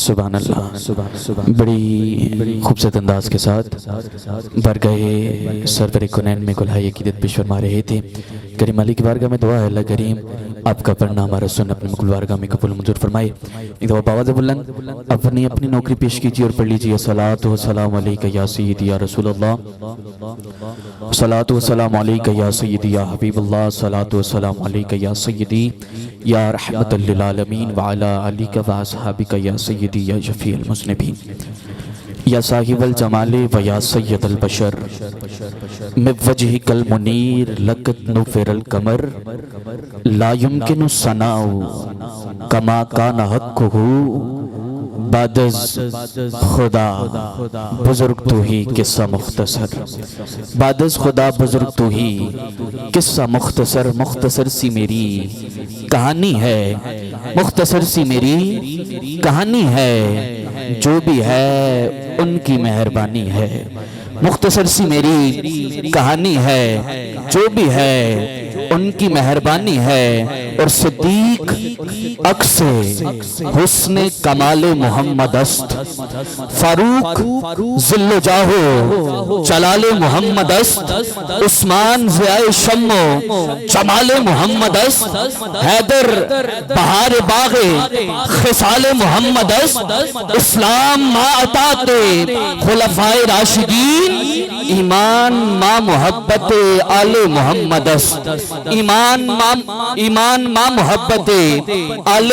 سبحان اللہ، بڑی خوبصورت انداز کے ساتھ بارگاہ سرور کنین میں کلہائی عقیدت پیش فرما رہے تھے۔ کریم علی کی بارگاہ میں دعا ہے اللہ کریم آپ کا پڑھنا ہمارا سن اپنے مقبول بارگاہ میں قبول منظور فرمائے۔ ایک دفعہ باواز بلند اپنی نوکری پیش کیجیے اور پڑھ لیجیے الصلاۃ والسلام علیک یا سیدی یا رسول اللہ، الصلاۃ والسلام علیک یا سیدی یا حبیب اللہ، الصلاۃ والسلام علیک یا سیدی یا رحمت للعالمین وعلی آلک و اصحابک یا سیدی یا شفیع المذنبین یا صاحب الجمال و یا سید البشر من وجہک المنیر لقد نفر القمر لا یمکن الثناء کما کان حقہ بعد از خدا بزرگ تو ہی قصہ مختصر، بعد از خدا بزرگ تو ہی قصہ مختصر، مختصر سی میری کہانی ہے، مختصر سی میری کہانی ہے، جو بھی ہے ان کی مہربانی ہے، مختصر سی میری کہانی ہے، جو بھی ہے ان کی مہربانی ہے۔ اور صدیق عکس حسن کمال محمد است، فاروق ذل و جاہ جلال محمد است، عثمان ضیاء شم و جمال محمد است، حیدر بہار باغ خصال محمد است، اسلام ما اطاعت خلفائے راشدین، ایمان ما محبت آل محمد است، ایمان ما محبت آل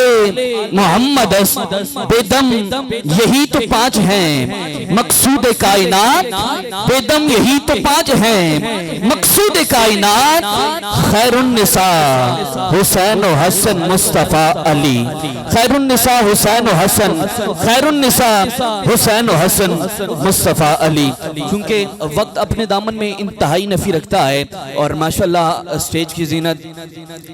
محمد است۔ بے دم یہی تو پانچ ہیں مقصود کائنات، بے دم یہی تو پانچ ہیں مقصود کائنات، خیر النساء حسین و حسن مصطفیٰ علی، خیر النساء حسین و حسن، خیر النساء حسین و حسن مصطفیٰ علی۔ کیونکہ وقت اپنے دامن میں انتہائی نفی رکھتا ہے اور ماشاءاللہ اسٹیج کی زینت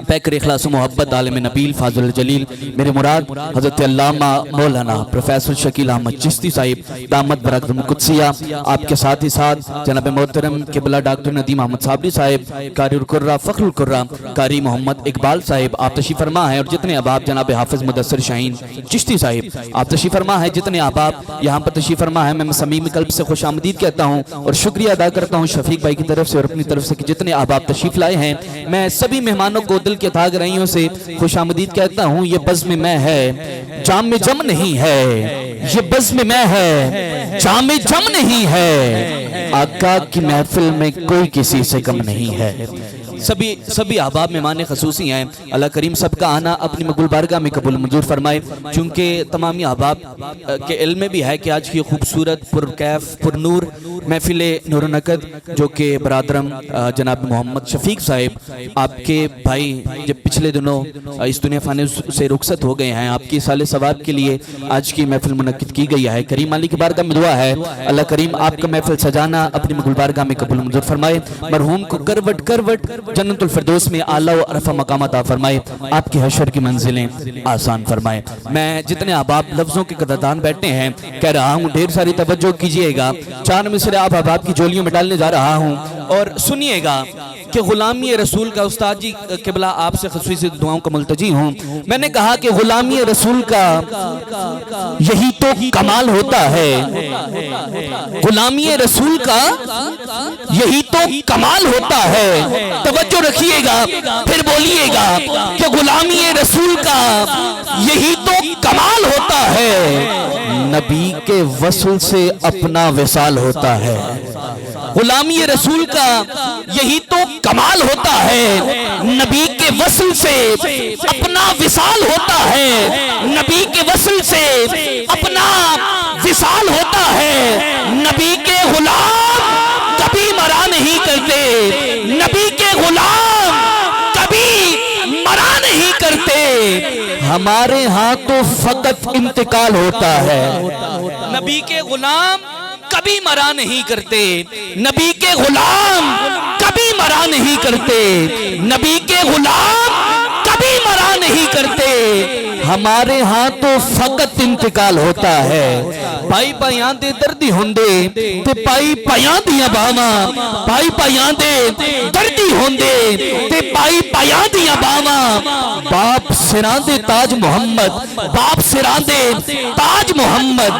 پیکر اخلاص و محبت عالم نبیل فاضل الجلیل میرے مراد حضرت علامہ مولانا پروفیسر شکیل احمد چشتی صاحب دامت برکاتہم القدسیہ، آپ کے ساتھ ہی ساتھ جناب محترم قبلہ ڈاکٹر ندیم احمد صابری صاحب، قاری القرہ فخر القرہ قاری محمد اقبال صاحب آپ تشریف فرما ہے، اور جتنے احباب جناب حافظ مدثر شاہین چشتی صاحب آپ تشریف فرما ہے، جتنے احباب یہاں پر تشریف فرما ہے میں صمیم قلب سے خوش آمدید کہتا ہوں اور شکریہ ادا کرتا ہوں شفیق بھائی کی طرف سے اور اپنی طرف سے کہ جتنے احباب تشریف لائے ہیں۔ میں سبھی مہمانوں کو دل کے تھاگ رہیوں سے خوش آمدید کہتا ہوں۔ یہ بزم میں ہے جام میں جم نہیں ہے، یہ بزم میں ہے جام میں جم نہیں ہے، آقا کی محفل میں کوئی کسی سے کم نہیں ہے۔ سبھی احباب مہمان خصوصی ہیں، اللہ کریم سب کا آنا اپنی مقبول بارگاہ میں قبول منظور فرمائے۔ چونکہ تمامی احباب کے علم میں بھی ہے کہ آج کی خوبصورت پرکیف پر نور محفل نور و نقد جو کہ برادرم جناب محمد شفیق صاحب آپ کے بھائی جب پچھلے دنوں اس دنیا فانی سے رخصت ہو گئے ہیں، آپ کی سال ثواب کے لیے آج کی محفل منعقد کی گئی ہے۔ کریم علی کی بارگاہ میں دعا ہے اللہ کریم آپ کا محفل سجانا اپنی مقبول بارگاہ میں قبول منظور فرمائے، مرحوم کو کروٹ کروٹ جنت الفردوس میں اعلیٰ و عرفہ مقام عطا فرمائے، آپ کی حشر کی منزلیں آسان فرمائے۔ میں جتنے احباب لفظوں کے قدردان بیٹھے ہیں کہہ رہا ہوں ڈھیر ساری توجہ کیجئے گا، چار مصرے آپ احباب کی جولیوں میں ڈالنے جا رہا ہوں اور سنیے گا کہ غلامی رسول کا استاد جی قبلہ آپ سے خصوصی دعاؤں کا ملتجی ہوں۔ میں نے کہا کہ غلامی رسول کا یہی تو کمال ہوتا ہے، غلامی رسول کا یہی تو کمال ہوتا ہے، توجہ رکھیے گا پھر بولیے گا کہ غلامی رسول کا یہی تو کمال ہوتا ہے، نبی کے وصل سے اپنا وصال ہوتا ہے، غلامی رسول کا یہی تو کمال ہوتا ہے، نبی کے وصل سے اپنا وصال ہوتا ہے، نبی کے وصل سے اپنا وصال ہوتا ہے، نبی کے غلام کبھی مرا نہیں کرتے، نبی کے غلام کبھی مرا نہیں کرتے، ہمارے ہاں تو فقط انتقال ہوتا ہے، نبی کے غلام کبھی مرا نہیں کرتے، نبی کے غلام کبھی مرا نہیں کرتے، نبی کے غلام کبھی مرا نہیں کرتے، ہمارے ہاں تو فقط انتقال ہوتا ہے۔ پائی پائیاں دے دردی ہوندے تے پائی پائیاں دیاں باواں، پائی پائیاں دے دردی ہوندے تے پائی پائیاں دیاں باواں۔ باپ سراں دے تاج محمد، باپ سراں دے تاج محمد،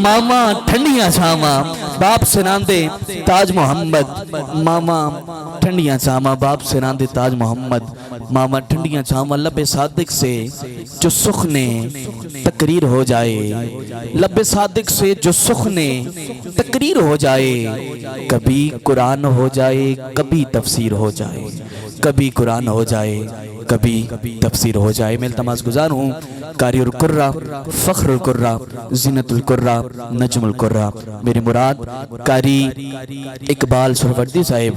ماما ٹھنڈیاں چھاواں۔ باپ سراں دے تاج محمد، ماما ٹھنڈیاں چھاواں۔ باپ سراں دے تاج محمد، ماما ٹھنڈیاں چھاواں۔ لب صادق سے جو سخنے تقریر ہو جائے، لب صادق سے جو سخنے تقریر ہو جائے، کبھی قرآن ہو جائے کبھی تفسیر ہو جائے، کبھی قرآن ہو جائے کبھی تفسیر ہو جائے۔ میں التماس گزار ہوں قاری القرہ، فخر القرہ، زینت القرہ، نجم القرہ، میری مراد قاری اقبال سہروردی صاحب،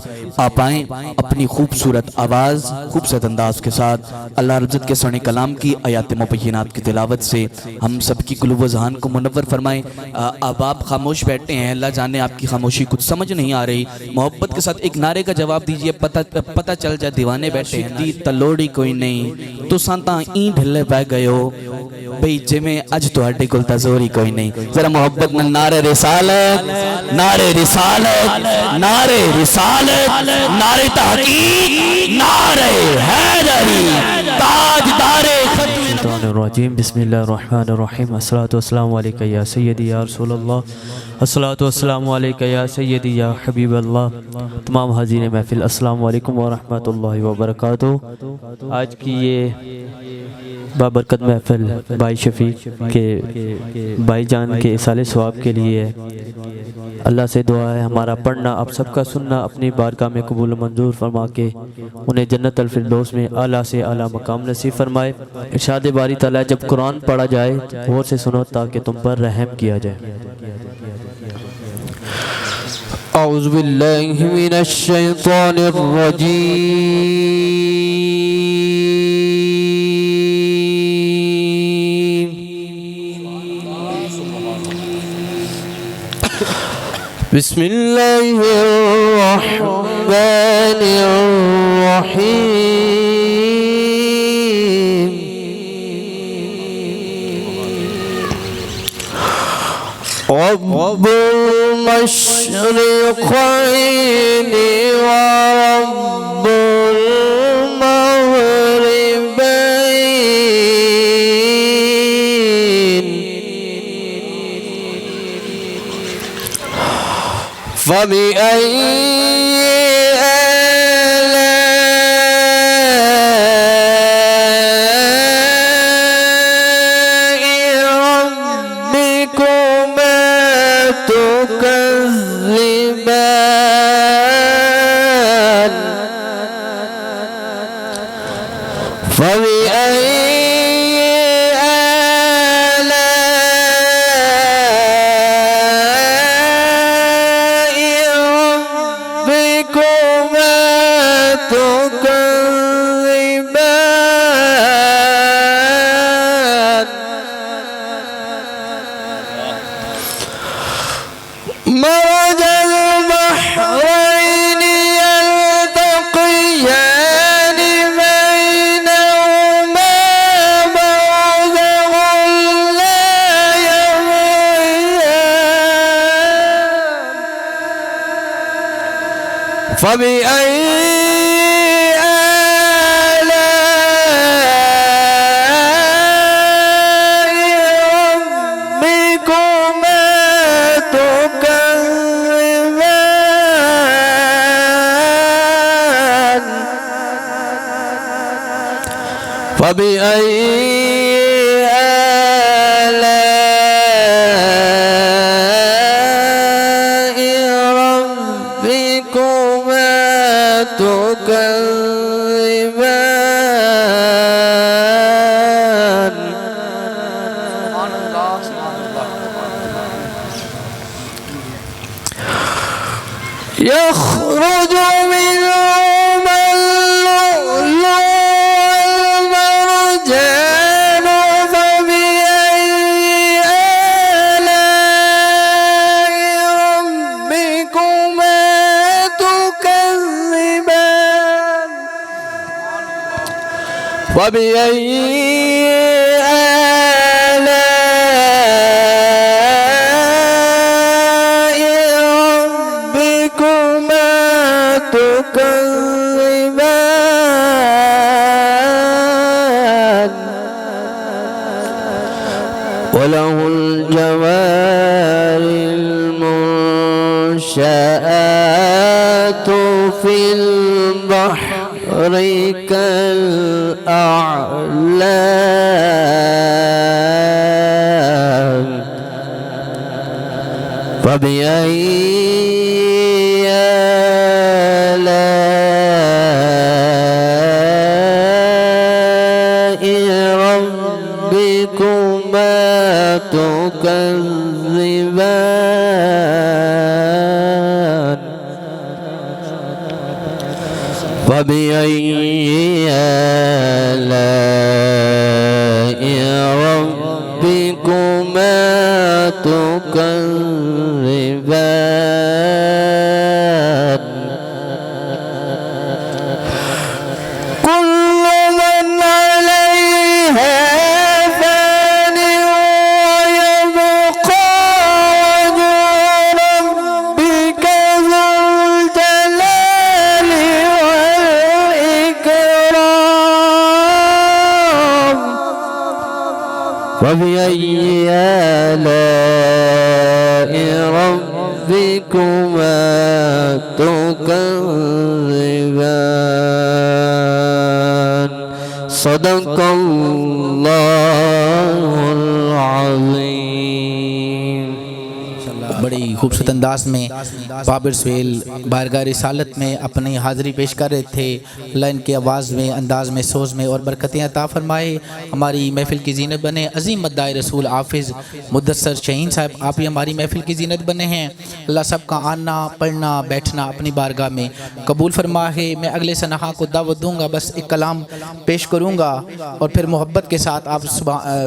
آپ آئیں اپنی خوبصورت آواز، خوبصورت انداز کے ساتھ اللہ رب العزت کے سونے کلام کی آیات مبینات کی تلاوت سے ہم سب کی قلوب و ذہان کو منور فرمائیں۔ اب آپ خاموش بیٹھے ہیں، اللہ جانے آپ کی خاموشی کچھ سمجھ نہیں آ رہی، محبت کے ساتھ ایک نعرے کا جواب دیجئے، پتہ چل جائے دیوانے بیٹھے ہیں۔ دی تلوڑی کوئی نہیں تو سانتاں این ڈھلے پہ گئے ہو بھئی جے میں اج تو ہٹے کل تزوری کوئی نہیں۔ ذرا محبت میں نعرے رسالت، نعرے رسالت، نعرے رسالت، نعرے تحقیق، نعرے حیدری، تاجدار ختم الرجیم۔ بسم اللہ الرحمن الرحیم۔ الصلاۃ والسلام علیکہ یا سیدی یا رسول اللہ، الصلاۃ والسلام علیکہ یا سیدی یا حبیب اللہ۔ تمام حاضرین محفل السلام علیکم ورحمۃ اللہ وبرکاتہ۔ آج کی یہ بابرکت محفل بھائی شفیق کے بھائی جان کے اصال ثواب کے لیے اللہ سے دعا ہے ہمارا پڑھنا، آپ سب کا سننا اپنی بارگاہ میں قبول و منظور فرما کے انہیں جنت الفردوس میں اعلیٰ سے اعلیٰ مقام نصیب فرمائے۔ ارشاد باری تعالیٰ جب قرآن پڑھا جائے غور سے سنو تاکہ تم پر رحم کیا جائے۔ اعوذ باللہ من الشیطان الرجیم، بسم اللہ الرحمن الرحیم۔ رب المشرقین ورب المغربین، فبأي آلاء ربكما تكذبان، فبأي مرج البحرين يلتقيان بينهما برزخ لا يبغيان، فبأي فبأي آلاء ربكما تكذبان۔ يخرج منهما اللؤلؤ والمرجان، فبأي آلاء ربكما تكذبان، فبأي آلاء ربكما تكذبان وله الجوار المنشآت في البحر كالأعلام فبأي آلاء ربكما تكذبان فبأي آلاء ربكما تكذبان كل من عليها فان ويبقى وجه ربك ذو الجلال والإكرام فبأي آلاء ربكما تكذبان صدق اللہ العظیم. بڑی خوبصورت انداز میں بابر سہیل بارگاہ رسالت میں اپنی حاضری پیش کر رہے تھے. اللہ ان کے آواز میں، انداز میں، سوز میں اور برکتیں عطا فرمائے. ہماری محفل کی زینت بنے. عظیم مداح رسول حافظ مدثر شاہین صاحب، آپ ہی ہماری محفل کی زینت بنے ہیں. اللہ سب کا آنا، پڑھنا، بیٹھنا اپنی بارگاہ میں قبول فرمائے. میں اگلے سنہا کو دعوت دوں گا، بس ایک کلام پیش کروں گا اور پھر محبت کے ساتھ آپ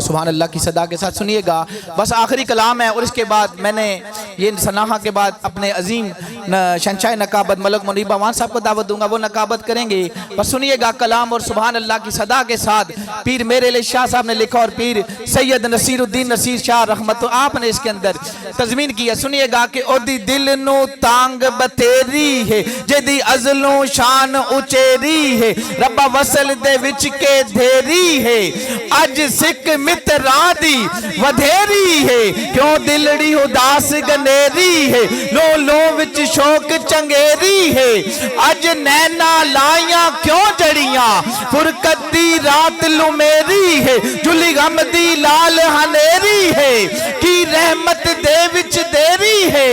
سبحان اللہ کی صدا کے ساتھ سنیے گا. بس آخری کلام ہے اور اس کے بعد میں نے یہ سناہا کے بعد اپنے عظیم شہنشاہ نقابت ملک منیب عوان صاحب کو دعوت دوں گا، وہ نقابت کریں گے. بس سنیے گا کلام اور سبحان اللہ کی صدا کے ساتھ. پیر میرے علی شاہ صاحب نے لکھا اور پیر سید نصیر الدین نصیر شاہ رحمت آپ نے اس کے اندر تضمین کیا. سنیے گا کہ او دی دل نو تانگ بتیری ہے جدی ازلوں شان اچیری ہے ربا وصل دے وچ کے دھیری ہے اج سکھ متراں دی ودھیری ہے کیوں دلڑی اداس گنیری ہے لو لو وچ شوق چنگیری ہے اج نینا لائیاں کیوں جڑیاں فرقت دی رات لمیری ہے جلی غم دی لال ہنیری ہے کی رحمت دے وچ دیری ہے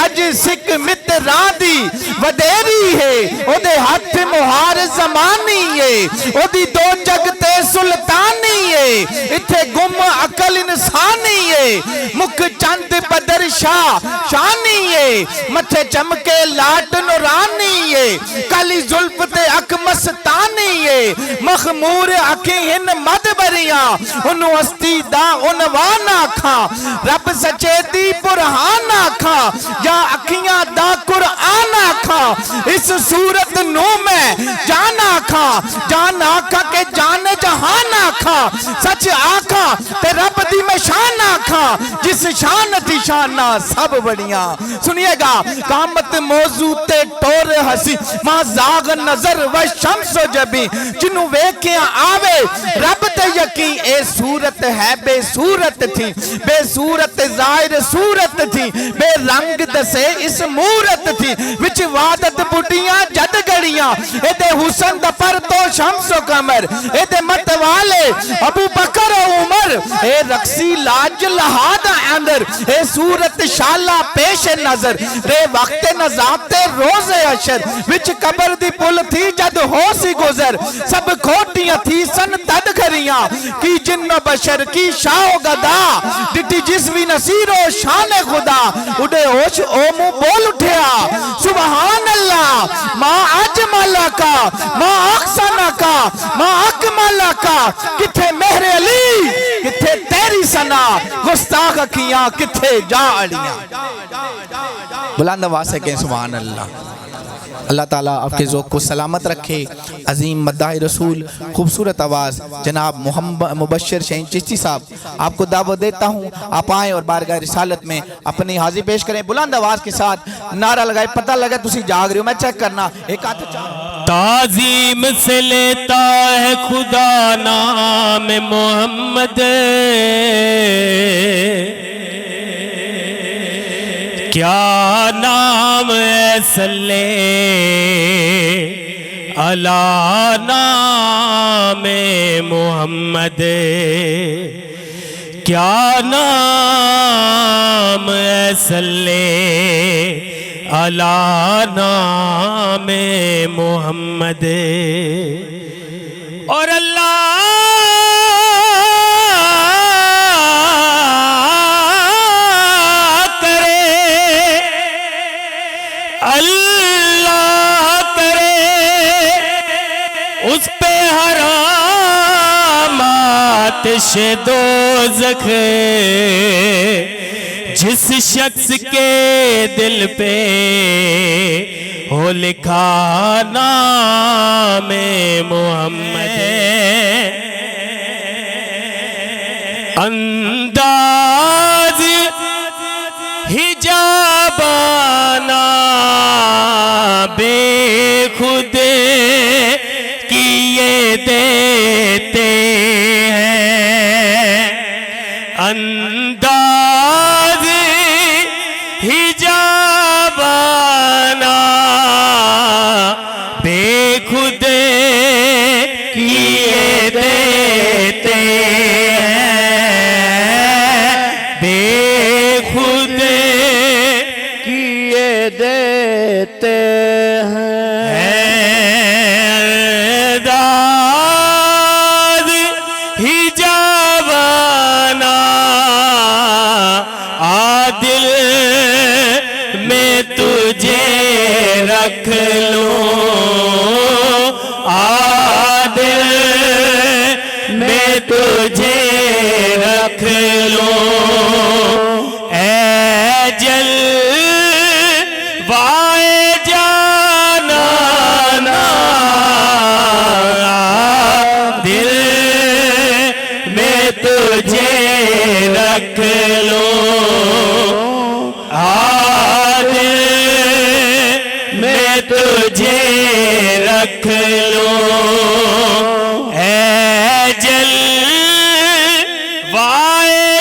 اج سکھ متراں دی ودیری ہے او دے ہاتھ مہار زمانی ہے او دی دو جگ تے سلطانی ہے اتھے گم عقل انسانی ہے مکھ چند بدر شاہ شانی ہے متھے چمکے لاٹ نورانی ہے کالی زلف تے اک مستانی ہے مخمور اکھیں ہن مد بریاں انہوں ہستی دا عنوان آکھاں رب سچے دی برہان آکھاں یا اکھیاں دا قرآن آکھاں اس صورت نو میں جان آکھاں جان آکھاں کہ جان جہان آکھاں سچ آکھاں تے رب دی میں شان آکھاں جس شان تھی شانہ سب بڑیاں. سنیے گا قامت موضوع تے ٹور ہسی ماں زاغ نظر و شمس و جبی جنہوں ویکیاں آوے رب تے یقین اے صورت ہے بے صورت تھی بے صورت ظاہر صورت تھی بے رنگ دسے اس مورت تھی وچ وعدت بڑیاں جد گڑیاں اے دے حسن دا پر تو شمس و قمر اے دے متوالے ابو بکر و عمر اے رقصی لاج لہاد اندر اے صورت شالہ پیش نظر رے وقت نظات روز عشر وچ قبر دی پل تھی جد ہو سی گزر سب کھوٹیاں تھی سن تد گھریاں کی جن و بشر کی شاہ و گدا ڈٹی جسوی نصیر و شان خدا اڑے ہوش اومو بول اٹھیا سبحان اللہ ماں اجمالہ کا ماں اقسانہ کا ماں اکمالہ کا کتھے مہر علی کتھے تیری سنا گستاخ کیاں کتھے جا اڑیاں. بلند آواز سے کہیں سبحان اللہ. اللہ تعالیٰ آپ کے ذوق کو سلامت رکھے۔ عظیم مداح رسول، خوبصورت آواز جناب محمد مبشر شہین چشتی صاحب، آپ کو دعوت دیتا ہوں آپ آئیں اور بارگاہ رسالت میں اپنی حاضری پیش کریں۔ بلند آواز کے ساتھ نعرہ لگائے، پتہ لگا تسی جاگ رہے ہو، میں چیک کرنا ایک ہاتھ تعظیم سے لیتا ہے خدا نام محمد، کیا نام ہے صلی علی نام محمد، کیا نام ہے صلی علی نام محمد، اور اللہ کرے، اللہ کرے اس پہ حرام آتش دوزخ، جس شخص کے دل پہ ہو لکھا نام محمد، انداز حجابانہ بے خود کیے دیتے ہیں، انداز حجابانہ بے خود کیے دیتے ہیں، بے خود کیے دیتے ہیں، انداز حجابانہ عادل میں تجھے رکھ لوں، عادل میں تجھے رکھ لوں، اے جلوائے جانانا دل میں تجھے رکھ لوں، میں تجھے رکھ لوں، اے جلوائے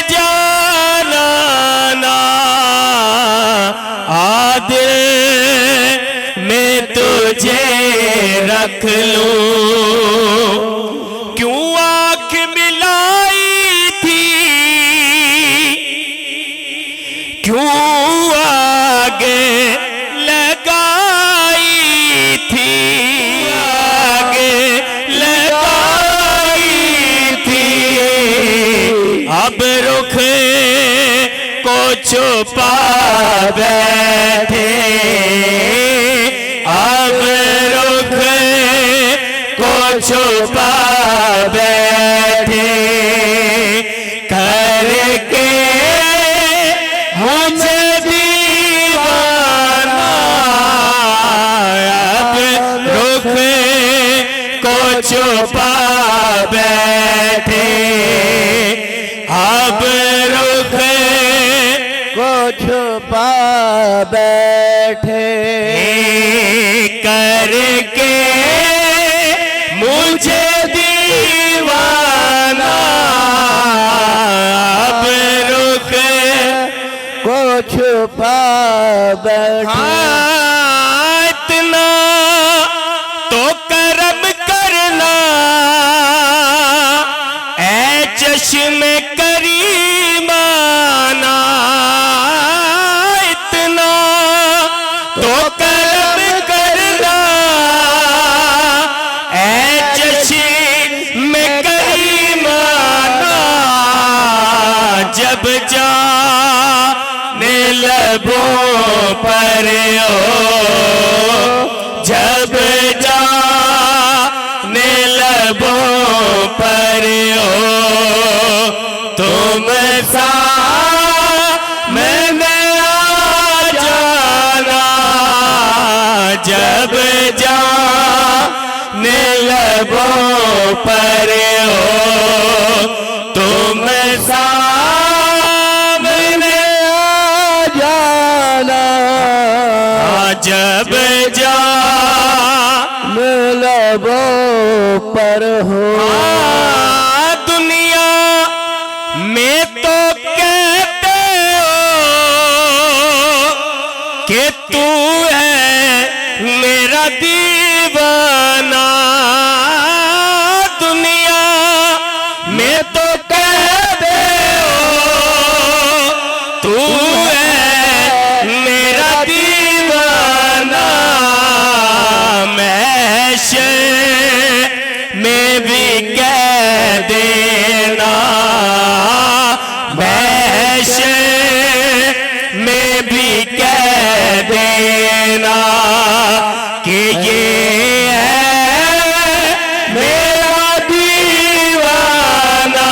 جانانا عادل میں تجھے رکھ لوں، کیوں آنکھ ملائی تھی، کیوں آگے لگائی تھی، آگے لگائی تھی، اب رخ کو چھپا بیٹھے، اب رخ کو چھپا بیٹھے، کر کے مجھے دیوانہ، اب رخ کو چھپا بیٹھے، اب رخ کو چھپا بیٹھے، کر کے مجھے دیوانہ، اب رخ کو چھپا بیٹھے، اتنا تو کرم کرنا اے چشم کریمانہ، اتنا تو کرم کرنا اے چشم کریمانہ، جب جانے لبوں پر ہو، جب جانے لبوں پر ہو، تم سامنے آ جانا، جب لبوں پر ہو دنیا میں تو کہتے ہو کہ تو ہے میرا دیوانہ دنیا میں تو کہتے ہو تو ہے میرا دیوانہ میں بھی کہہ دینا میں بھی کہہ دینا کہ یہ ہے میرا دیوانہ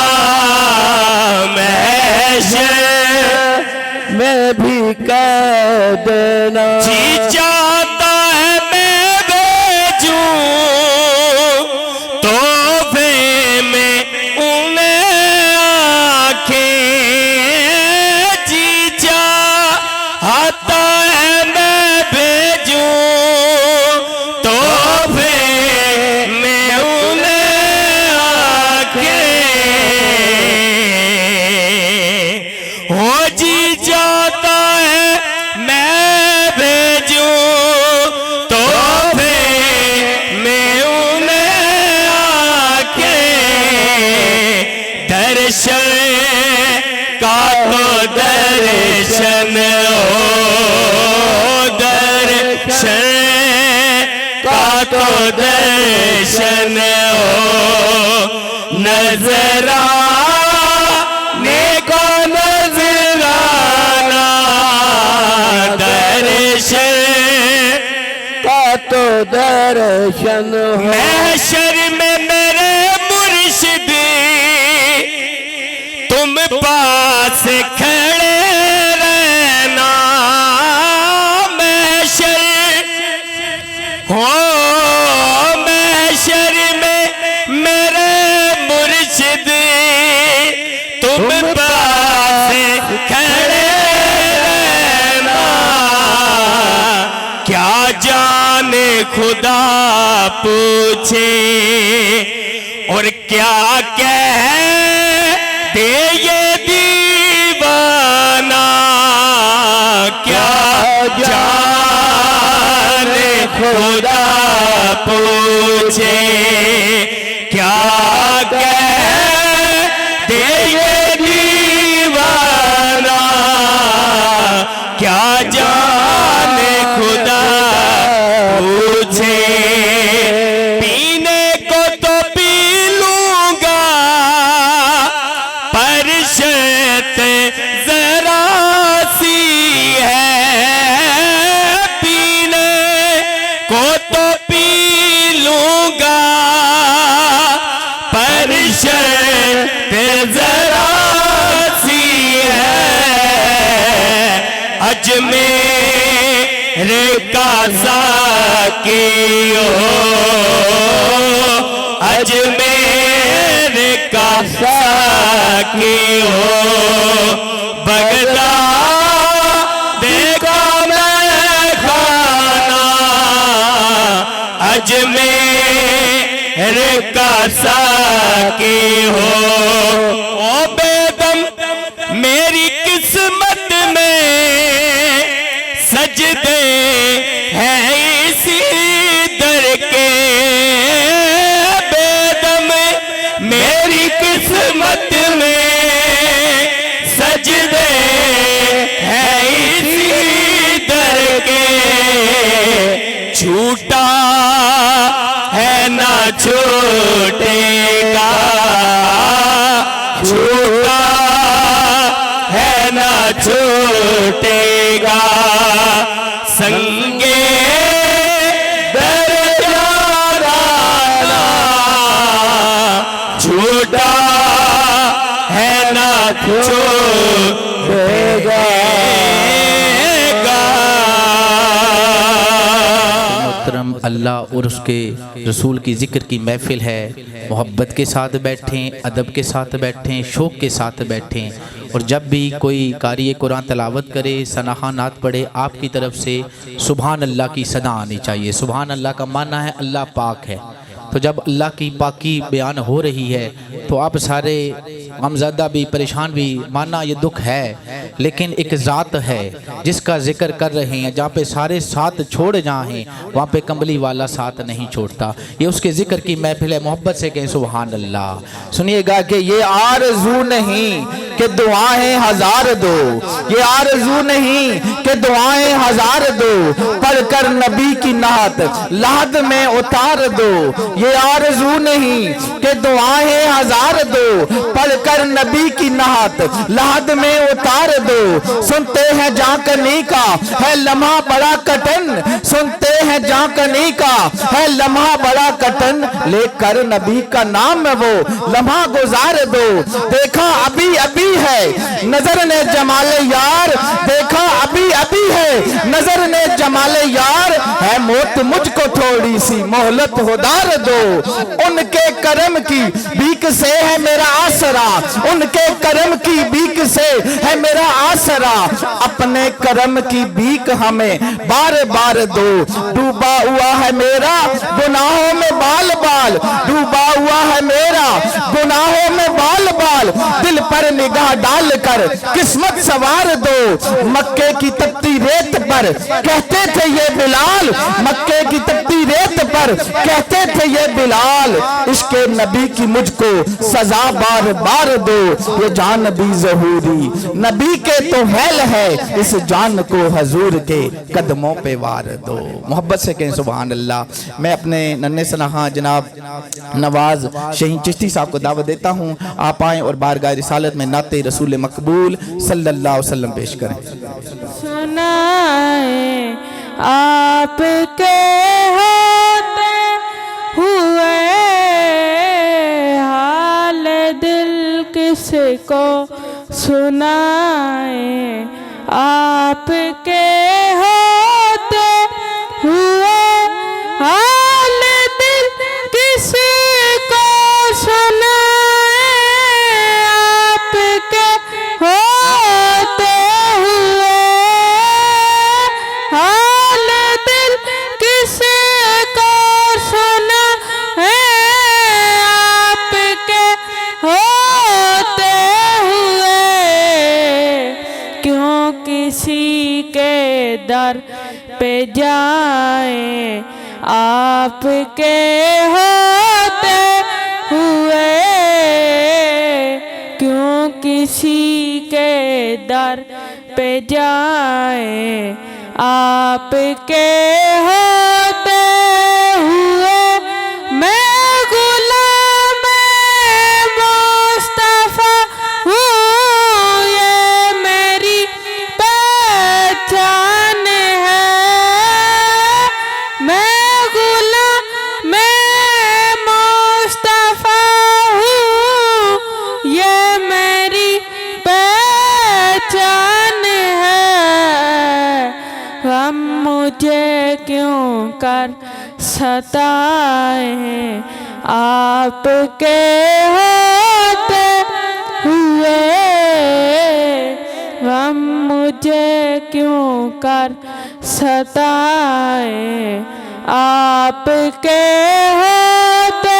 میں بھی کہہ دینا جی چاہتا ہے میں بھیجوں تحفے میں انہیں آنکھیں جی چاہتا ہے میں بھیجوں تحفے میں انہیں آنکھیں ہو جی چاہتا ہے میں بھیجوں تحفے میں انہیں آنکھیں درشن کا تو درشن ہو درشن کا تو درشن ہو نظر آنے کو نظرانہ درشن کا تو درشن ہو محشر میں میرے مرشد تم پاس کھڑے رہنا محشر ہو محشر میں میرے مرشد تم پاس کھڑے رہنا کیا جانے خدا پوچھے اور کیا کہہ دے یہ دیوانہ کیا جانے خدا پوچھے کیا کہہ دے یہ دیوانہ کیا جانے خدا پوچھے پینے کو تو پی لوں گا پر شرط ذرا سی ہے پینے کو تو پی لوں گا پر شرط ذرا سی ہے اجمیر کا ساقی ہو اجمیر کا ساقی ہو بغداد کا میں کھانا اجمیر کا ساقی ہو او بیدم میری قسمت میں سجدے ہیں اسی در کے بیدم میری قسمت میں سجدے ہیں اسی در کے چھوٹا ہے نہ چھوٹے گا چھوٹا ہے نہ چھوٹے گا سنگے درجانا چھوٹا ہے نہ چھوٹے گا محترم اللہ اور اس کے رسول کی ذکر کی محفل ہے محبت کے ساتھ بیٹھیں ادب کے ساتھ بیٹھیں شوق کے ساتھ بیٹھیں اور جب بھی کوئی قاری قرآن تلاوت کرے ثناء نعت پڑھے آپ کی طرف سے سبحان اللہ کی صدا آنی چاہیے سبحان اللہ کا معنی ہے اللہ پاک ہے تو جب اللہ کی پاکی بیان ہو رہی ہے تو آپ سارے غمزدہ بھی پریشان بھی ماننا یہ دکھ ہے، لیکن ایک ذات ہے جس کا ذکر کر رہے ہیں، جہاں پہ سارے ساتھ چھوڑ جائیں وہاں پہ کمبلی والا ساتھ نہیں چھوڑتا۔ یہ اس کے ذکر کی محفل ہے، محبت سے کہیں سبحان اللہ۔ سنیے گا کہ یہ آرزو نہیں کہ دعائیں ہزار دو، یہ آرزو نہیں کہ دعائیں ہزار دو، پڑھ کر نبی کی نعت لحد میں اتار دو۔ یہ آرزو نہیں کہ دعائیں ہزار دو، پڑھ کر نبی کی نعت لحد میں اتار دو۔ سنتے ہیں جانکنی کا ہے لمحہ بڑا کٹن، سنتے ہیں جانکنی کا ہے لمحہ بڑا کٹن، لے کر نبی کا نام وہ لمحہ گزار دو۔ دیکھا ابھی ابھی ہے نظر نے جمال یار، دیکھا ابھی ابھی ہے نظر نے جمال یار، ہے موت مجھ کو تھوڑی سی مہلت ہدار دو۔ ان کے کرم کی بھیک سے ہے میرا آسرا، ان کے کرم کی بھیک سے ہے میرا آسرا، اپنے کرم کی بھیک ہمیں بار بار دو۔ ڈوبا ہوا ہے میرا گناہوں میں بال بال، ڈوبا ہوا ہے میرا گناہوں میں بال بال، دل پر نگاہ ڈال کر قسمت سوار دو۔ مکے کی تپتی ریت پر کہتے تھے یہ بلال، مکے کی تپتی ریت پر کہتے تھے یہ بلال، عشق نبی کی مجھ کو سزا بار بار دو۔ یہ جان بھی ظہوری نبی کے تو حیل ہے، اس جان کو حضور کے قدموں پہ وار دو۔ محبت سے کہیں سبحان اللہ۔ میں اپنے ننھے سنہاں جناب نواز شہین چشتی صاحب کو دعوت دیتا ہوں، آپ آئیں اور بارگاہ رسالت میں نعت رسول مقبول صلی اللہ علیہ وسلم پیش کریں۔ سنائیں آپ کے ہوتے ہوئے حال دل کس کو سنائیں، آپ کے ہوتے ہوئے حال دل کس کو سنائیں، آپ کے ہوتے ہوئے حال دل کس کو سنائیں، آپ کے ہوتے ہوئے کیوں کسی کے در پہ جائیں، آپ کے ہوتے ہوئے کیوں کسی کے در پہ جائیں، آپ کے ہوتے ہوئے میں غلام مصطفیٰ ہوں، یہ میری پہچان ہے، میں غلام مصطفیٰ ہوں، یہ میری پہچان ہے۔ ہم مجھے کیوں کر ستائیں، آپ کے ہوتے ہوئے غم مجھے کیوں کر ستائیں، آپ کے ہوتے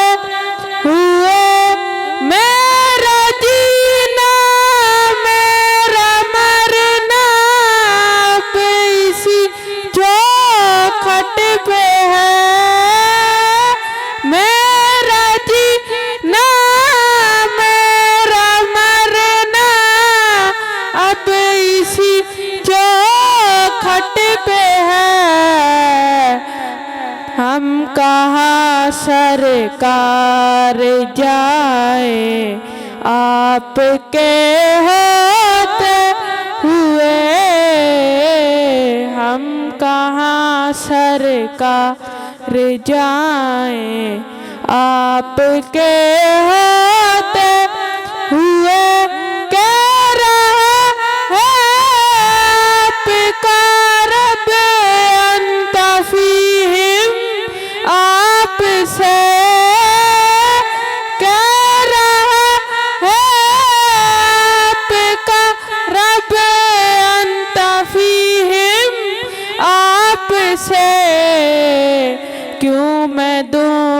ہوئے میرا جینا میرا مرنا اب اسی چوکھٹ پہ ہے، میرا جینا میرا مرنا اب اسی چوکھٹ پہ ہے۔ ہم کہاں سرکار جائیں، آپ کے ہوتے ہوئے ہم کہاں سرکار جائیں، آپ کے ہوتے ہوئے کہہ رہا ہے آپ کا رب انت فیہم، آپ سے کہہ رہا ہے آپ کا رب انت فیہم، آپ سے کیوں میں دوں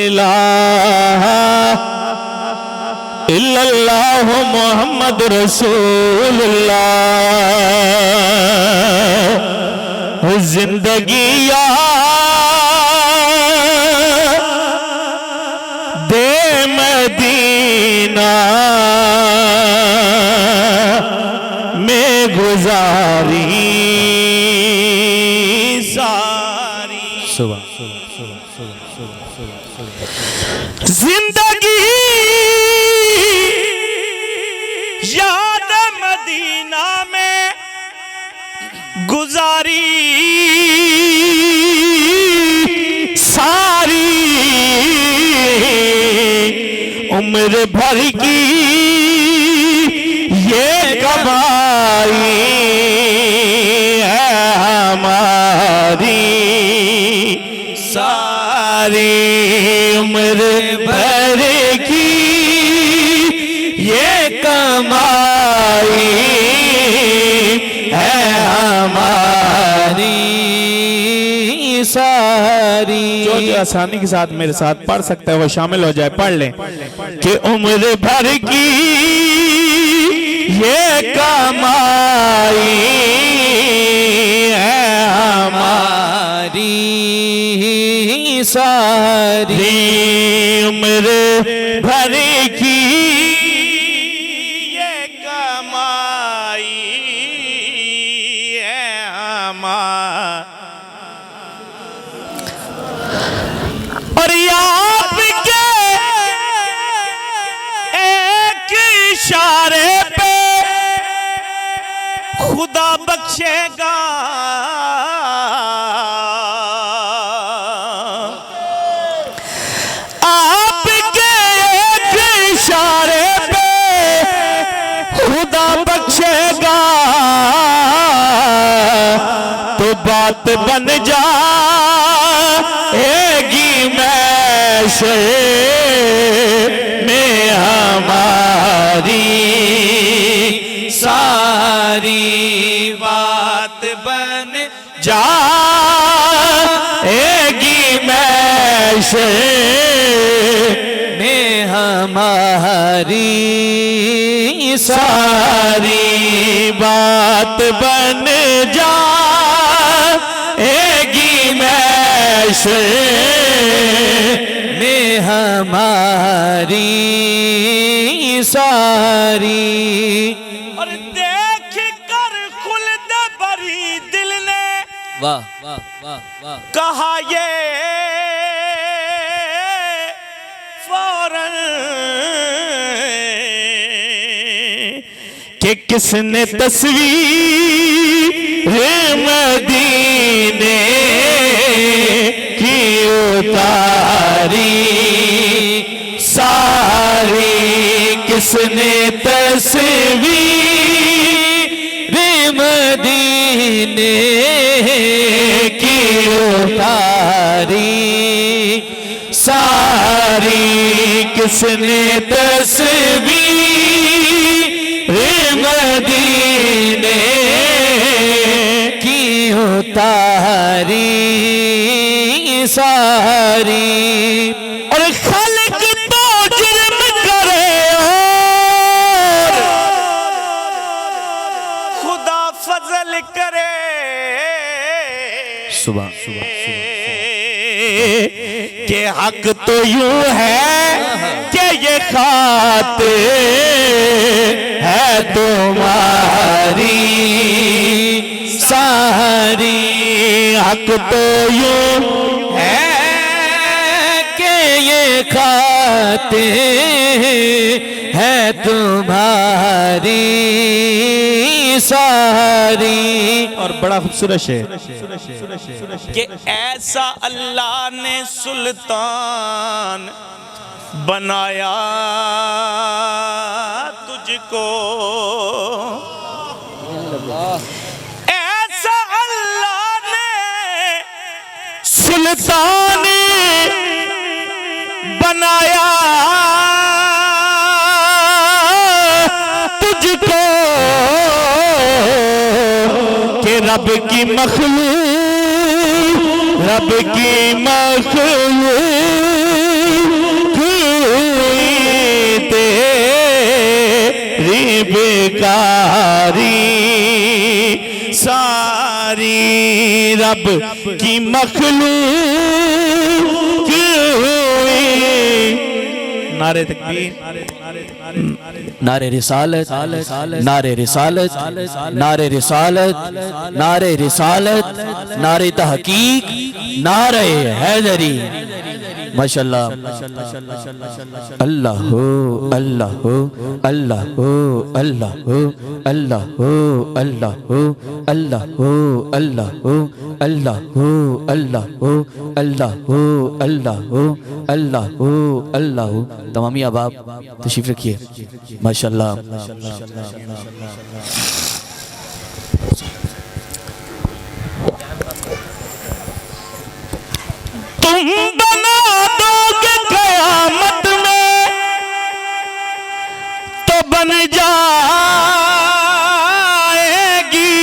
الہ الا اللہ محمد رسول اللہ زندگی دے مدینہ میں گزاری ساری زندگی یاد مدینہ میں گزاری ساری عمر بھر کی یہ کمائی ہے ہماری ساری عمر بھر کی یہ کمائی ہے ہماری ساری. جو آسانی کے ساتھ میرے ساتھ پڑھ سکتا ہے وہ شامل ہو جائے, پڑھ لیں کہ عمر بھر کی یہ کمائی ہے ہماری ساری. عمر بھر کی یہ کمائی ہے ہماری. اور آپ کے ایک اشارے پہ خدا بخشے گا, آپ کے ایک اشارے پہ خدا بخشے گا, تو بات بن جائے گی میشے میں ہماری ساری. بات بن جائے گی میشے میں ہماری ساری. بات بن جائے گی میشے میں ہماری ساری. اور دیکھ کر خلد بری دل نے واہ واہ واہ واہ کہا یہ فوراً کہ کس نے تصویر مدینے کی اتاری ساری. کس نے تصویر مدینے کی اتاری ساری. کس نے تصویر مدینے کی اتاری ساری. اور خلق تو جرم کرے اور خدا فضل کرے, صبح کہ حق تو یوں ہے کہ یہ خاطر ہے تمہاری ساری. حق تو یوں ہے کہ یہ خاطر ہے تمہاری ساری. اور بڑا خوبصورت شعر کہ ایسا اللہ نے سلطان بنایا تجھ کو, ایسا اللہ نے سلطان بنایا تجھ کو کہ رب کی مخلوق کی مخلوق ہوئی. نعرہ تکبیر، نعرہ رسالت، نعرہ رسالت، نعرہ رسالت، نعرہ رسالت، نعرہ تحقیق، نعرہ حیدری. ماشاءاللہ. اللہ ہو، اللہ ہو، اللہ ہو، اللہ ہو، اللہ ہو، اللہ ہو، اللہ ہو، اللہ ہو، اللہ ہو، اللہ ہو، اللہ ہو، اللہ ہو، اللہ ہو، اللہ ہو. تمامی احباب تشریف رکھیے. ماشاءاللہ. تم بنا دو گے قیامت میں تو بن جائے گی.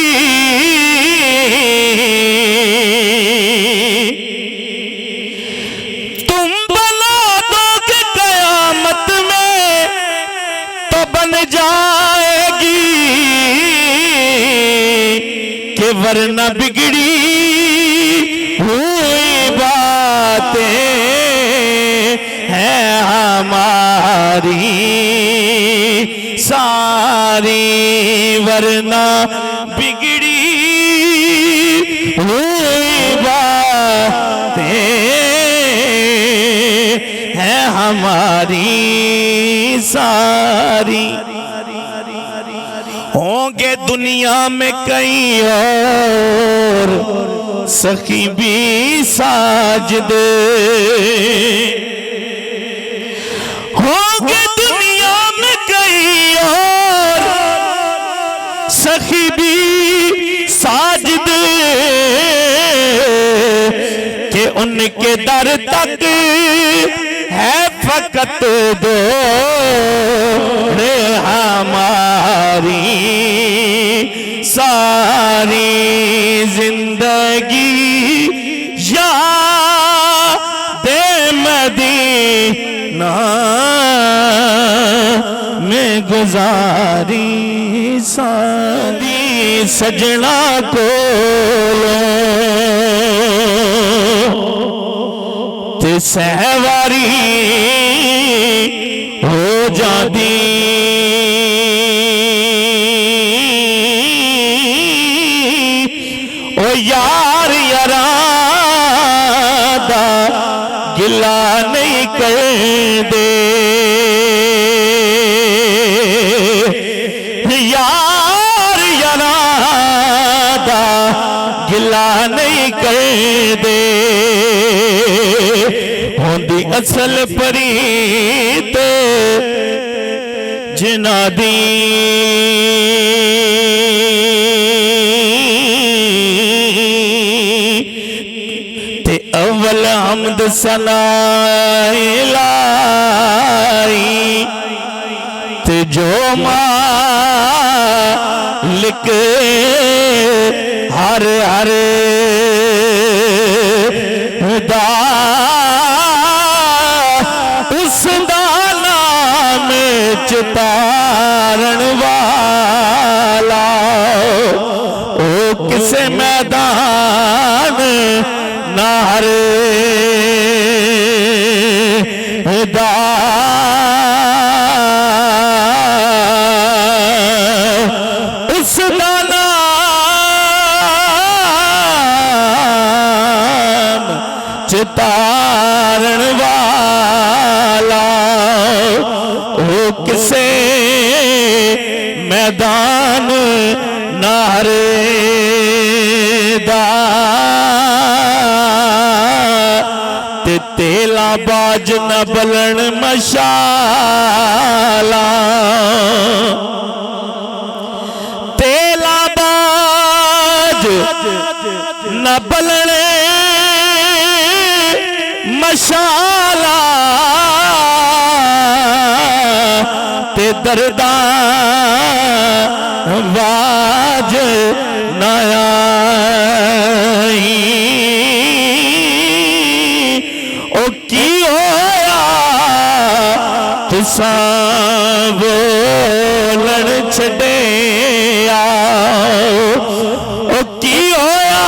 تم بنا دو گے قیامت میں تو بن جائے گی کہ ورنہ بگڑی ہوئی باتیں ہیں ہماری ساری، ورنہ بگڑی ہوئی باتیں ہیں ہماری ساری. ہوں گے دنیا میں کئی اور سخی بھی ساجد، ہوں گے دنیا میں کئی اور سخی بھی ساجد کہ ان کے در تک ہے فقط دور ہماری ساری زندگی یاد مدینہ میں گزاری. سادی سجنا کو تے سہواری ہو جاندی. او یار یاراں دا گلا نہیں کر دے، یار یاراں دا گلا نہیں کر دے. ہوندی اصل پریت جنا دی تے اول حمد ثنا لائی تے جو مالک ہر ہر دا اس دا نام چتارن والا. او کسے میدان نہر دا اس دا نام چتارن والا. او کسے میدان نہر دا تے تیلا باج نہ بلن مشالا. تیلا باج نہ بلن مشالا تے درداں واج نہ آئی. او کی ہویا تساں بولن چھڈیا، او کی ہویا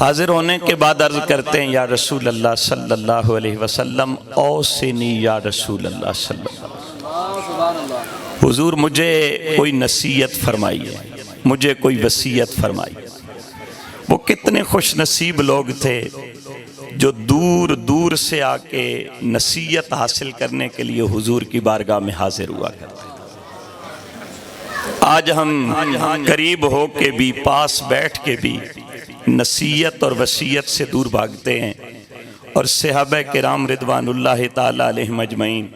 حاضر ہونے کے بعد عرض کرتے ہیں یا رسول اللہ صلی اللہ علیہ وسلم اوصنی یا رسول اللہ صلی اللہ علیہ وسلم، حضور مجھے کوئی نصیحت فرمائیے، مجھے کوئی وصیت فرمائیے۔ وہ کتنے خوش نصیب لوگ تھے جو دور دور سے آ کے نصیحت حاصل کرنے کے لیے حضور کی بارگاہ میں حاضر ہوا کرتے۔ آج ہم قریب ہو کے بھی، پاس بیٹھ کے بھی نصیحت اور وصیت سے دور بھاگتے ہیں، اور صحابہ کرام رضوان اللہ تعالی علیہم اجمعین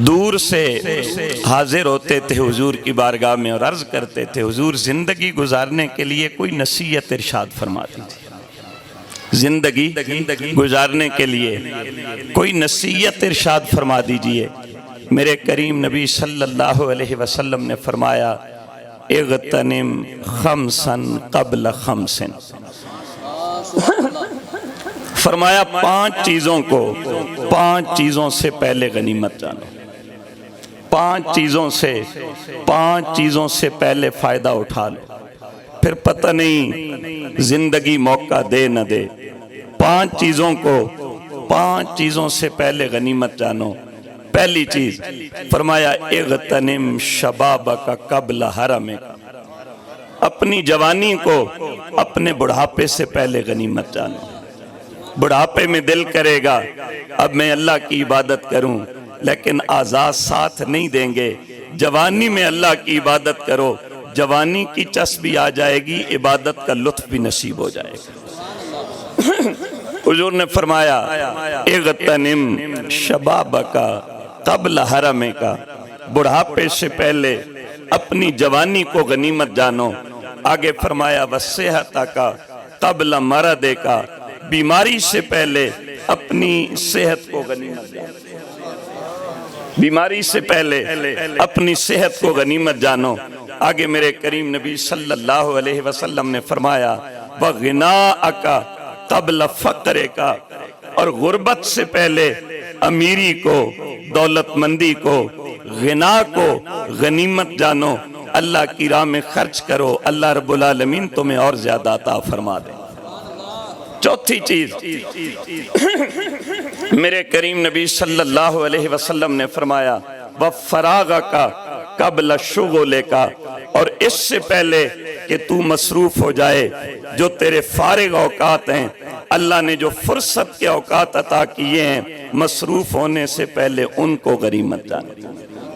دور سے حاضر ہوتے تھے حضور کی بارگاہ میں اور عرض کرتے تھے حضور زندگی گزارنے کے لیے کوئی نصیحت ارشاد فرما دیجیے، زندگی گزارنے کے لیے کوئی نصیحت ارشاد فرما دیجئے۔ میرے کریم نبی صلی اللہ علیہ وسلم نے فرمایا اغتنم خمسن قبل خمسن، فرمایا 5 چیزوں کو 5 چیزوں سے پہلے غنیمت جانو، 5 چیزوں سے پہلے فائدہ اٹھا لو، پھر پتہ نہیں زندگی موقع دے نہ دے۔ 5 چیزوں کو 5 چیزوں سے پہلے غنیمت جانو۔ پہلی چیز فرمایا اغتنم شبابک قبل حرمک، اپنی جوانی کو اپنے بڑھاپے سے پہلے غنیمت جانو۔ بڑھاپے میں دل کرے گا اب میں اللہ کی عبادت کروں، لیکن اعضاء ساتھ نہیں دیں گے۔ جوانی میں اللہ کی عبادت کرو، جوانی کی چسبی آ جائے گی، عبادت کا لطف بھی نصیب ہو جائے گا۔ حضور نے فرمایا اغتنم شبابک قبل حرمک، بڑھاپے سے پہلے اپنی جوانی کو غنیمت جانو۔ آگے فرمایا وصحتک قبل مرضک، بیماری سے پہلے اپنی صحت کو غنیمت جانو، بیماری سے پہلے اپنی صحت کو غنیمت جانو۔ آگے میرے کریم نبی صلی اللہ علیہ وسلم نے فرمایا وَغِنَاءَكَ قَبْلَ فَقْرِكَ، اور غربت سے پہلے امیری کو، دولت مندی کو، غنا کو غنیمت جانو۔ اللہ کی راہ میں خرچ کرو، اللہ رب العالمین تمہیں اور زیادہ عطا فرما دے۔ چوتھی چیز میرے کریم نبی صلی اللہ علیہ وسلم نے فرمایا وَفَرَاغَكَ قبل شغلے کا، اور اس سے پہلے کہ تو مصروف ہو جائے، جو تیرے فارغ اوقات ہیں، اللہ نے جو فرصت کے اوقات عطا کیے ہیں، مصروف ہونے سے پہلے ان کو غنیمت جانا۔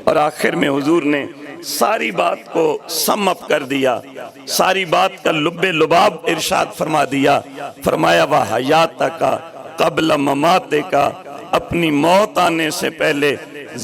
اور آخر میں حضور نے ساری بات کو سم اپ کر دیا، ساری بات کا لب لباب ارشاد فرما دیا۔ فرمایا وَحَیَاتَکَ قبل مَمَاتِکَ، اپنی موت آنے سے پہلے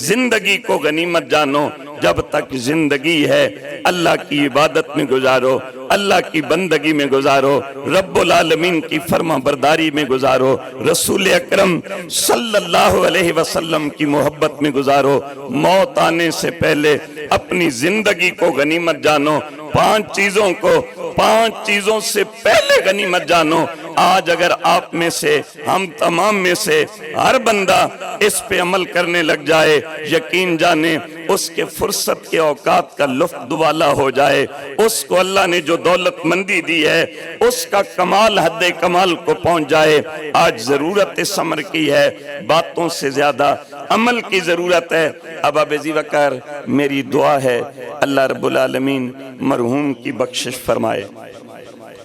زندگی کو غنیمت جانو۔ جب تک زندگی ہے اللہ کی عبادت میں گزارو، اللہ کی بندگی میں گزارو، رب العالمین کی فرما برداری میں گزارو، رسول اکرم صلی اللہ علیہ وسلم کی محبت میں گزارو۔ موت آنے سے پہلے اپنی زندگی کو غنیمت جانو۔ 5 چیزوں کو 5 چیزوں سے پہلے غنیمت جانو۔ آج اگر آپ میں سے، ہم تمام میں سے ہر بندہ اس پہ عمل کرنے لگ جائے، یقین جانے اس کے فرصت کے اوقات کا لطف دوالا ہو جائے۔ اس کو اللہ نے جو دولت مندی دی ہے اس کا کمال حد کمال کو پہنچ جائے۔ آج ضرورت اس عمر کی ہے، باتوں سے زیادہ عمل کی ضرورت ہے۔ اب ابی وقار میری دعا ہے اللہ رب العالمین مرحوم کی بخشش فرمائے،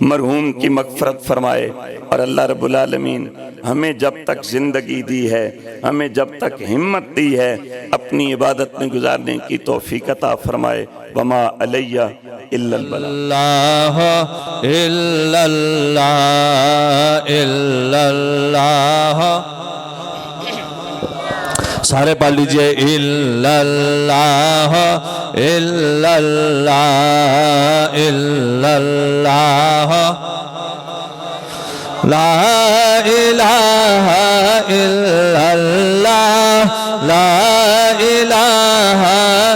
مرحوم کی مغفرت فرمائے، اور اللہ رب العالمین ہمیں جب تک زندگی دی ہے، ہمیں جب تک ہمت دی ہے، اپنی عبادت میں گزارنے کی توفیق عطا فرمائے۔ وما علیہ الا البلاغ۔ اللہ الا اللہ الا اللہ، سارے پڑھ لیجئے الا اللہ الا اللہ الا اللہ، لا الہ الا اللہ لا الہ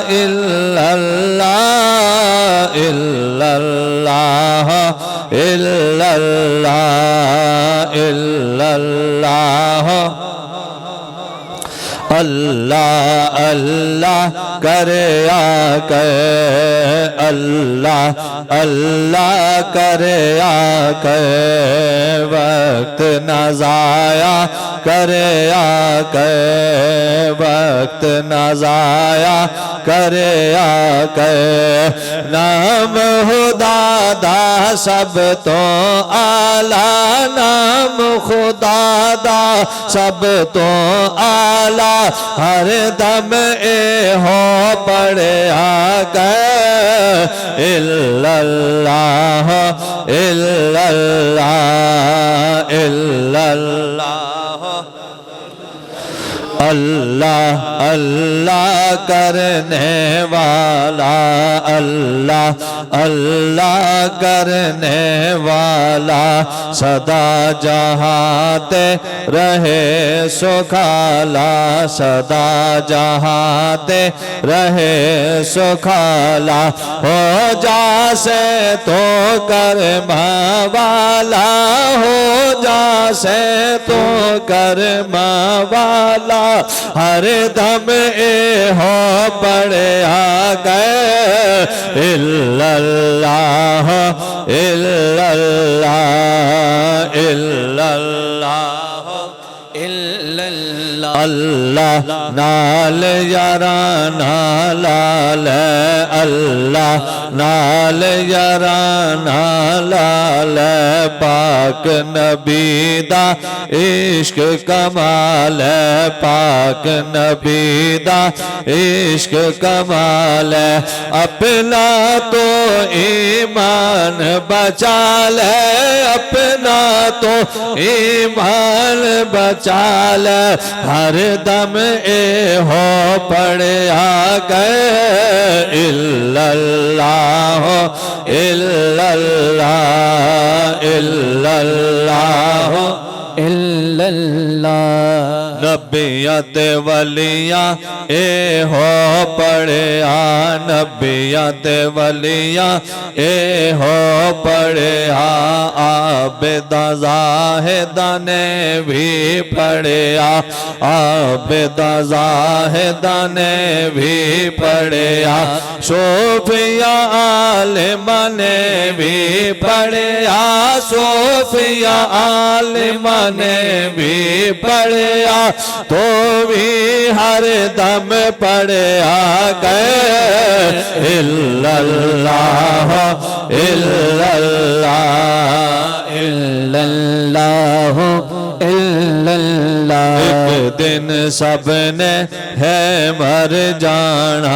الا اللہ الا اللہ الا اللہ الا اللہ، اللہ اللہ کرے آقا اللہ اللہ کرے آقا وقت نہ ضائع کرے آقا وقت نہ ضائع کرے آقا نام خدا دا سب تو اعلیٰ نام خدا دا سب تو اعلیٰ ہر دم اے ہو پڑے آقا الا اللہ الا اللہ الا اللہ اللہ اللہ کرنے والا اللہ اللہ کرنے والا سدا جہاں رہے سکھالا سدا جہاں رہے سکھالا ہو جا سے تو کرم والا ہو جا سے تو کرم والا ہر دم اے ہو پڑے آقا الا اللہ الا اللہ الا اللہ الا اللہ اللہ نال یارانا لال اللہ نال یارانا لال پاک نبی دا عشق کمال پاک نبی دا عشق کمال اپنا تو ایمان بچا لے اپنا تو ایمان بچا لے ہر دم اے ہو پڑے آقا الا اللہ الا اللہ الا اللہ الا اللہ نبیات ولیاں اے ہو پڑے نبیات ولیاں اے ہو پڑے عابدہ زاہدہ نے بھی پڑھے عابدہ زاہدہ نے بھی پڑھے صوفیہ عالمہ نے بھی پڑھے صوفیہ عالمہ نے بھی پڑھے تو بھی ہر دم پڑھے آقا الا اللہ الا اللہ الا اللہ الا اللہ ایک دن سب نے ہے مر جانا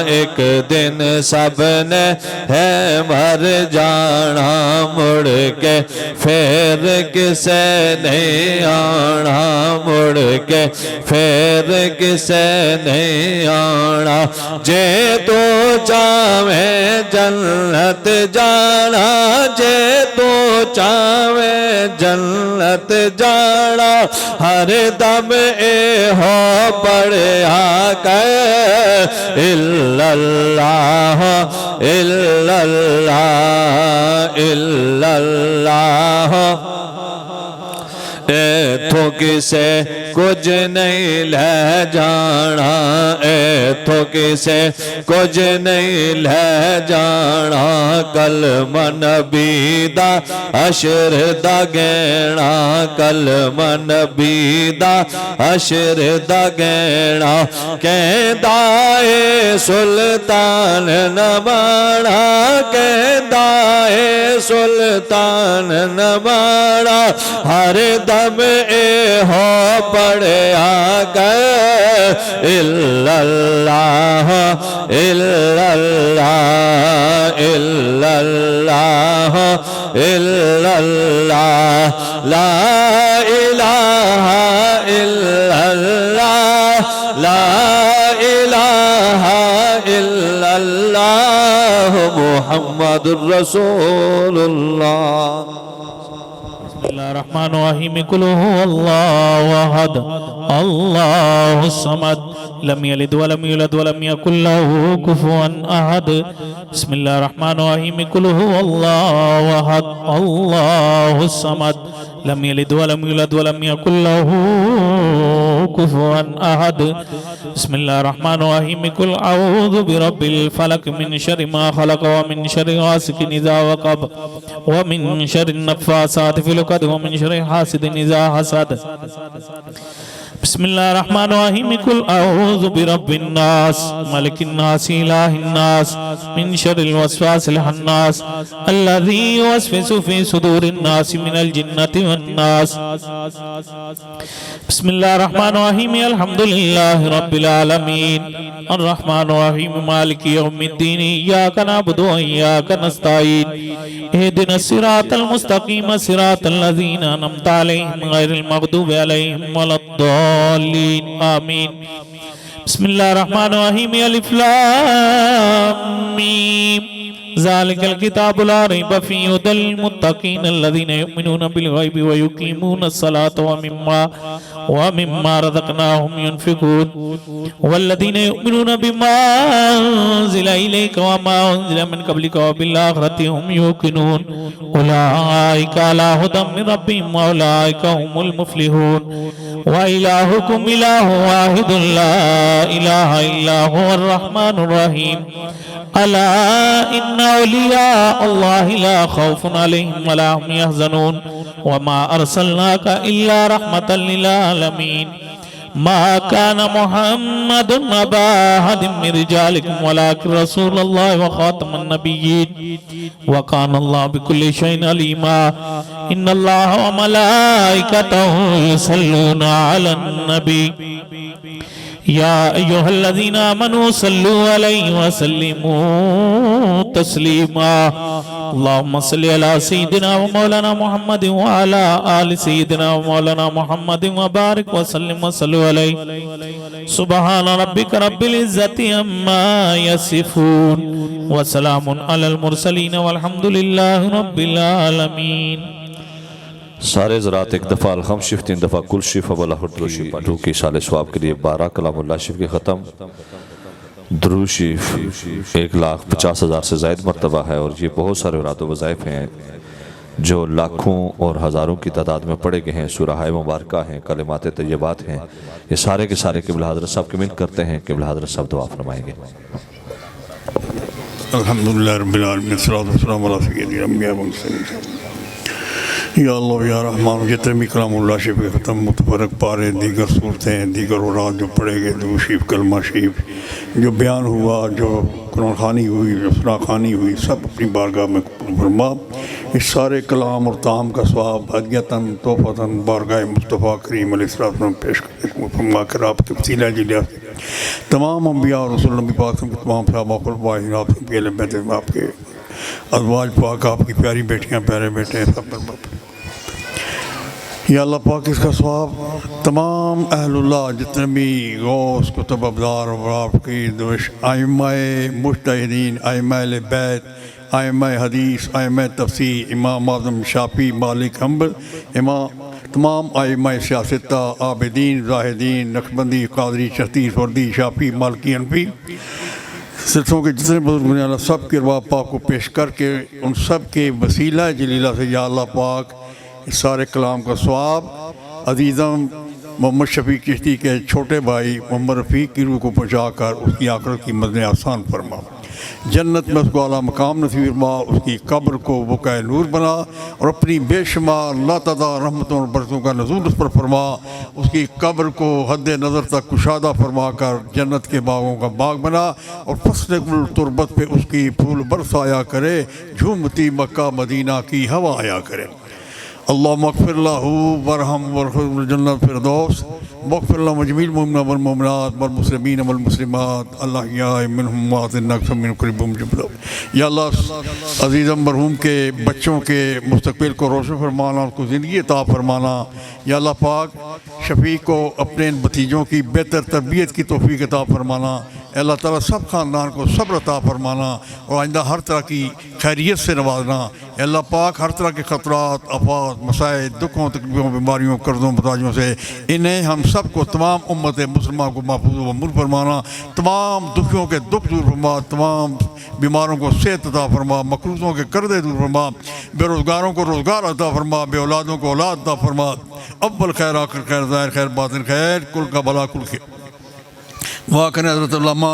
ایک دن سب نے ہے مر جانا مڑ کے پھر کسے نہیں آنا مڑ کے پھر کسے نہیں آنا جے تو چاہے جنت جانا جے تو چاہے جنت جانا ہر دم اے ہو پڑے آقا الا اللہ الا اللہ الا اللہ ایتھوں کسے کچھ نہیں لے جانا ایتھوں کسے کچھ نہیں لے جانا کلمہ نبی دا عشر دا گینا کلمہ نبی دا عشر دا گینا کہندا اے سلطان نمانا کہندا اے سلطان نمانا ہر دم اے ہو پڑے آقا الا اللہ الا اللہ الا اللہ الا اللہ لا الہ الا اللہ لا الہ الا اللہ محمد رسول اللہ بسم اللہ الرحمن الرحیم قل هو اللہ احد اللہ الصمد لم یلد ولم یولد ولم یکن له کفوا احد بسم اللہ الرحمن الرحیم قل هو اللہ احد اللہ الصمد لم يلد ولم يولد ولم يكن له كفوا أحد بسم الله الرحمن الرحيم قل أعوذ برب الفلق من شر ما خلق ومن شر غاسق إذا وقب ومن شر النفاثات في العقد ومن شر حاسد إذا حسد بسم الله الرحمن الرحيم قل أعوذ برب الناس ملك الناس إله الناس من شر الوسواس الخناس الذي يوسوس في صدور الناس من الجنة والناس بسم الله الرحمن الرحيم الحمد لله رب العالمين الرحمن الرحيم مالك يوم الدين إياك نعبد وإياك نستعين اهدنا الصراط المستقيم صراط الذين أنعمت عليهم غير المغضوب عليهم ولا الضالين آمين بسم الله الرحمن الرحيم الف لام ميم ذلك الكتاب لا ريب فيه هدى للمتقين الذين يؤمنون بالغيب ويقيمون الصلاة ومما رزقناهم ينفقون والذين يؤمنون بما أنزل إليك وما أنزل من قبلك وبالآخرة هم يوقنون أولئك على هدى من ربهم وأولئك هم المفلحون وإلهكم إله واحد لا إله إلا هو الرحمن الرحيم ألا إن أولياء الله لا خوف عليهم ولا هم يحزنون وما أرسلناك إلا رحمة للعالمين ما كان محمد أبا أحد من رجالكم ولكن رسول الله وخاتم النبيين وكان الله بكل شيء عليما إن الله وملائكته يصلون على النبي يا أيها الذين آمنوا صلوا عليه وسلموا تسليما اللهم صل على سيدنا ومولانا محمد وعلى آل سيدنا ومولانا محمد وبارك وسلم وصلوا عليه سبحان ربك رب العزة عما يصفون وسلام على المرسلين والحمد لله رب العالمین۔ سارے ذرات ایک دفعہ الحمد شریف، 3 دفعہ کل شریف اب اللہ درود کی سال ثواب کے لیے 12 کلام اللہ شریف کے ختم، درود شریف 1,50,000 سے زائد مرتبہ ہے، اور یہ بہت سارے اراد و وظائف ہیں جو لاکھوں اور ہزاروں کی تعداد میں پڑھے گئے ہیں، سورہ مبارکہ ہیں، کلمات طیبات ہیں، یہ سارے کے سارے قبلہ حضرت صاحب کی منت کرتے ہیں، قبلہ حضرت صاحب دعا فرمائیں گے۔ الحمدللہ رب العالمین، الصلاۃ والسلام علی سیدنا الانبیاء والمرسلین۔ یا اللہ یا رحمان، جتنے بھی کلام اللہ شریف کے ختم، متفرق پارے، دیگر صورتیں، دیگر اوراد جو پڑھے گئے، درود شریف، کلمہ شریف جو بیان ہوا، جو قرآن خوانی ہوئی، جو سنا خوانی ہوئی، سب اپنی بارگاہ میں قبول فرما۔ اس سارے کلام اور تعام کا ثواب ہدیتاً تحفتاً بارگاہ مصطفیٰ کریم علیہ السلام میں پیش کرنے فرما کر آپ کے وسیلہ جلیہ تمام انبیاء اور رسول نبی پاک کے تمام صحابہ خلفائے آپ کے اہل بیت، آپ کے ازواج پاک، آپ کی پیاری بیٹیاں، پیارے بیٹے، سب پر یا اللہ پاک اس کا ثواب تمام اہل اللہ جتنے بھی غوث کتب ابدار اور آپ کی دوش ائمہ مجتہدین، ائمہ اہل بیت، ائمہ حدیث، ائمہ تفسیر، امام اعظم شافعی، مالک حنبل، تمام ائمہ سیاستہ، عابدین، زاہدین، نقشبندی، قادری، چشتی، سوردی، شافعی، مالکی، حنفی، سلسلوں کے جتنے بزرگ اللہ سب کے ارواح پاک کو پیش کر کے ان سب کے وسیلہ جلیلہ سے یا اللہ پاک اس سارے کلام کا ثواب عزیزم محمد شفیق چشتی کے چھوٹے بھائی محمد رفیق کی روح کو پہنچا کر اس کی آخرت کی منزلیں آسان فرما، جنت میں اس کو اعلیٰ مقام نصیب فرما، اس کی قبر کو بقائے نور بنا، اور اپنی بے شمار اللہ تعالیٰ رحمتوں اور برکتوں کا نزول اس پر فرما، اس کی قبر کو حد نظر تک کشادہ فرما کر جنت کے باغوں کا باغ بنا، اور فصل گل تربت پہ اس کی پھول برس آیا کرے، جھومتی مکہ مدینہ کی ہوا آیا کرے۔ اللہم اغفر لہ ورحم ورحم الجنت فردوس، واغفر لہ مجمیل المؤمنین والمؤمنات والمسلمین والمسلمات، اللہ یا منہم واطن نقص من قربہم جبلہ۔ یا اللہ عزیزم مرحوم کے بچوں کے مستقبل کو روشن فرمانا، اس کو زندگی عطا فرمانا۔ یا اللہ پاک شفیق کو اپنے ان بھتیجوں کی بہتر تربیت کی توفیق عطا فرمانا۔ اللہ تعالیٰ سب خاندان کو صبر عطا فرمانا اور آئندہ ہر طرح کی خیریت سے نوازنا. اللہ پاک ہر طرح کے خطرات، آفات، مسائل، دکھوں، تکلیفوں، بیماریوں، قرضوں، محتاجوں سے انہیں ہم سب کو، تمام امت مسلمہ کو محفوظ و مأمون فرمانا. تمام دکھیوں کے دکھ دور فرما، تمام بیماروں کو صحت عطا فرما، مقروضوں کے قرضے دور فرما، بے روزگاروں کو روزگار عطا فرما، بے اولادوں کو اولاد عطا فرما. اول خیر، آخر خیر، ظاہر خیر، باطن خیر، کل کا بھلا کل خیر. دعا کریں حضرت علامہ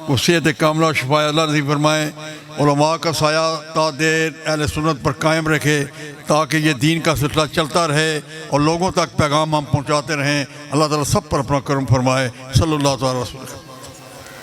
کو صحت کاملہ، شفا اللہ نصیب فرمائیں. علماء کا سایہ تا دیر اہل سنت پر قائم رکھے تاکہ یہ دین کا سلسلہ چلتا رہے اور لوگوں تک پیغام ہم پہنچاتے رہیں. اللہ تعالیٰ سب پر اپنا کرم فرمائے. صلی اللہ تعالیٰ وسلم.